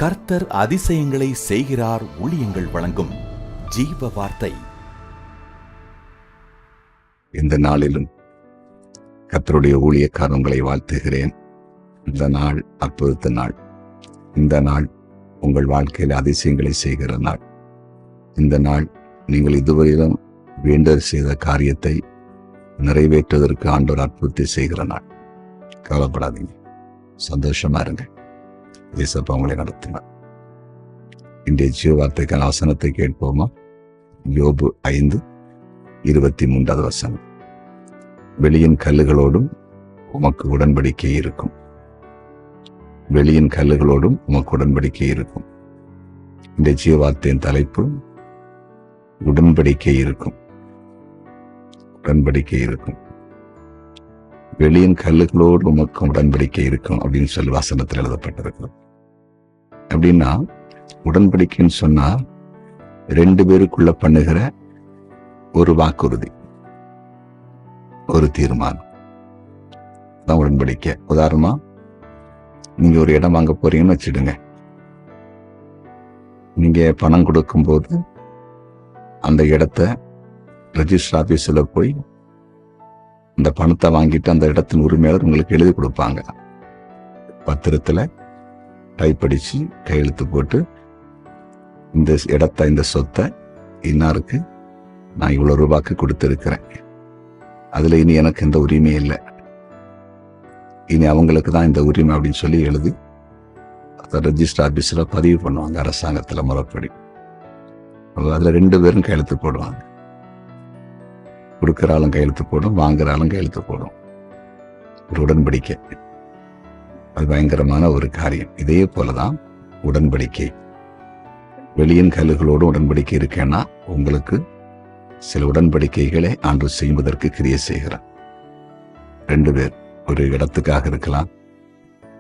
கர்த்தர் அதிசயங்களை செய்கிறார். ஊழியங்கள் வழங்கும் ஜீவ வார்த்தை. இந்த நாளிலும் கர்த்தருடைய ஊழியக்காரங்களை வாழ்த்துகிறேன். இந்த நாள் அற்புத நாள். இந்த நாள் உங்கள் வாழ்க்கையில் அதிசயங்களை செய்கிற நாள். இந்த நாள் நீங்கள் இதுவரையிலும் வேண்டல் செய்த காரியத்தை நிறைவேற்றுவதற்கு ஆண்டவர் அற்புதத்தை செய்கிற நாள். கவலைப்படாதீங்க, சந்தோஷமா இருங்க. இயேசப்பா உங்களை நடத்தினார். இன்றைய ஜீவ வார்த்தைக்கான வசனத்தை கேட்போமா? யோபு 5:23 வெளியின் கல்லுகளோடும் உமக்கு உடன்படிக்கை இருக்கும். வெளியின் கல்லுகளோடும் உமக்கு உடன்படிக்கை இருக்கும். இந்த ஜீவ வார்த்தையின் தலைப்பு உடன்படிக்கை இருக்கும். உடன்படிக்கை இருக்கும். வெளியின் கல்லுகளோடு உமக்கு உடன்படிக்கை இருக்கும் அப்படின்னு சொல்லி வசனத்தில் எழுதப்பட்டிருக்கும். அப்படின்னா உடன்படிக்கைன்னு சொன்னா 2 பேருக்குள்ள பண்ணுகிற ஒரு வாக்குறுதி, ஒரு தீர்மானம் தான் உடன்படிக்கை. உதாரணமா, நீங்க ஒரு இடம் வாங்க போறீங்கன்னு வச்சுடுங்க. நீங்க பணம் கொடுக்கும் போது அந்த இடத்த ரெஜிஸ்டர் ஆபீஸ்ல போய் இந்த பணத்தை வாங்கிட்டு அந்த இடத்தின் உரிமையாளர் உங்களுக்கு எழுதி கொடுப்பாங்க. பத்திரத்துல டைப் அடிச்சு கையெழுத்து போட்டு, இந்த இடத்தை, இந்த சொத்தை இன்னாருக்கு நான் இவ்வளவு ரூபாய்க்கு கொடுத்திருக்கிறேன், அதுல இனி எனக்கு இந்த உரிமை இல்லை, இனி அவங்களுக்கு தான் இந்த உரிமை அப்படின்னு சொல்லி எழுதி அதை ரெஜிஸ்டர் ஆபீஸ்ல பதிவு பண்ணுவாங்க அரசாங்கத்துல முறைப்படி. அதுல 2 பேரும் கையெழுத்து போடுவாங்க. கொடுக்கிற ஆளும் கையெழுத்து போடும், வாங்குற ஆளும் கையெழுத்து போடும். ஒரு உடன்படிக்கை. அது பயங்கரமான ஒரு காரியம். இதே போலதான் உடன்படிக்கை. வெளியின் கல்லுகளோடு உடன்படிக்கை இருக்கேன்னா உங்களுக்கு சில உடன்படிக்கைகளை ஆண்டு செய்வதற்கு கிரியை செய்கிறார். 2 பேர் ஒரு இடத்துக்காக இருக்கலாம்,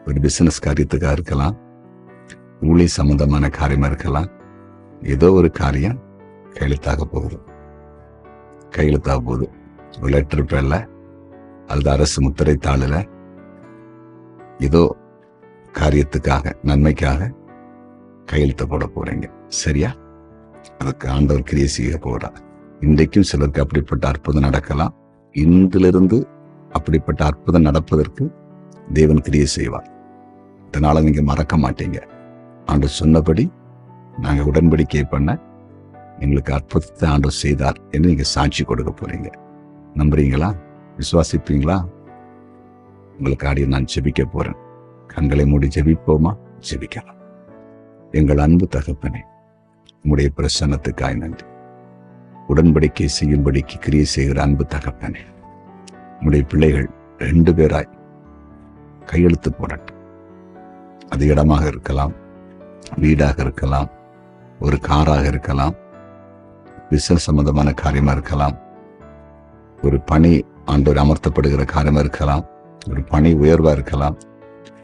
ஒரு பிசினஸ் காரியத்துக்காக இருக்கலாம், ஊழிய சம்பந்தமான காரியமா இருக்கலாம். ஏதோ ஒரு காரியம் கையெழுத்தாக போகுது. ஒரு லெட்டர் பேர்ல அல்லது அரசு முத்திரை தாளில ஏதோ காரியத்துக்காக, நன்மைக்காக கையெழுத்த போட போறீங்க. சரியா? அதுக்கு ஆண்டவர் கிரியை செய்ய போறார். இன்றைக்கும் சிலருக்கு அப்படிப்பட்ட அற்புதம் நடக்கலாம். இன்றிலிருந்து அப்படிப்பட்ட அற்புதம் நடப்பதற்கு தேவன் கிரியை செய்வார். இதனால நீங்க மறக்க மாட்டீங்க. ஆண்டவர் சொன்னபடி நாங்க உடன்படிக்கை பண்ண எங்களுக்கு அற்புதத்தை ஆண்டவர் செய்தார் என்று நீங்க சாட்சி கொடுக்க போறீங்க. நம்புறீங்களா? விசுவாசிப்பீங்களா? உங்களுக்காக நான் ஜெபிக்க போறேன். கண்களை மூடி ஜெபிப்போமா? ஜெபிக்கலாம். எங்கள் அன்பு தகப்பனே, உம்முடைய பிரசன்னத்துக்காய் நன்றி. உடன்படிக்கை செய்யும்படிக்கு கிரியை செய்கிற அன்பு தகப்பனே, உம்முடைய பிள்ளைகள் 2 பேராய் கையெழுத்து போடட்டும். அது இடமாக இருக்கலாம், வீடாக இருக்கலாம், ஒரு காராக இருக்கலாம், பிசினஸ் சம்பந்தமான காரியமா இருக்கலாம், ஒரு பணி ஆண்டவர் அமர்த்தப்படுகிற காரியமா இருக்கலாம், ஒரு பணி உயர்வா இருக்கலாம்,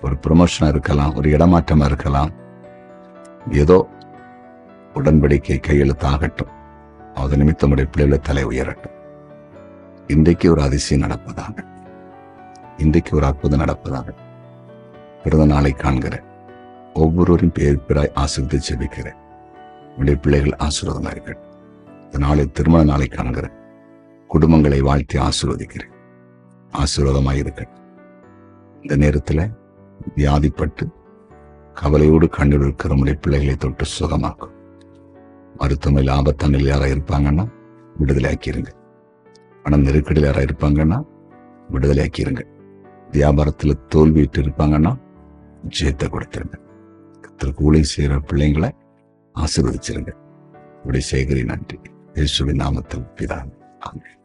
ஒரு ப்ரொமோஷனா இருக்கலாம், ஒரு இடமாற்றமா இருக்கலாம். ஏதோ உடன்படிக்கை கையெழுத்தாகட்டும். அது நிமித்தம் உடைய பிள்ளைகளை தலை உயரட்டும். இன்றைக்கு ஒரு அதிசயம் நடப்பதாக, இன்றைக்கு ஒரு அற்புதம் நடப்பதாக. பிறந்த நாளை காண்கிற ஒவ்வொருவரும் பேராய் ஆசீர்வதித்து ஜெபிக்கிறேன். உடைய பிள்ளைகள் ஆசீர்வாதமா இருக்கட்டும். இந்த நாளை திருமண நாளை காண்கிற குடும்பங்களை வாழ்த்தி ஆசீர்வதிக்கிறேன். ஆசீர்வாதமாக இருக்கட்டும். இந்த நேரத்துல வியாதிப்பட்டு கவலையோடு கண்ணீர் இருக்கிற உடைய பிள்ளைகளை தொட்டு சுகமாக்கும். மருத்துவமனையில் ஆபத்தானில் யாராக இருப்பாங்கன்னா விடுதலை ஆக்கிருங்க. பண நெருக்கடியில் யாராக இருப்பாங்கன்னா விடுதலை ஆக்கிருங்க. வியாபாரத்துல தோல்வியிட்டு இருப்பாங்கன்னா ஜெயத்தை கொடுத்துருங்க. ஊழியம் செய்கிற பிள்ளைங்களை ஆசீர்வதிச்சிருங்க. இப்படி செய்கிறேன். நன்றி. இயேசுவின் நாமத்தில் பிதாவே. ஆமென்.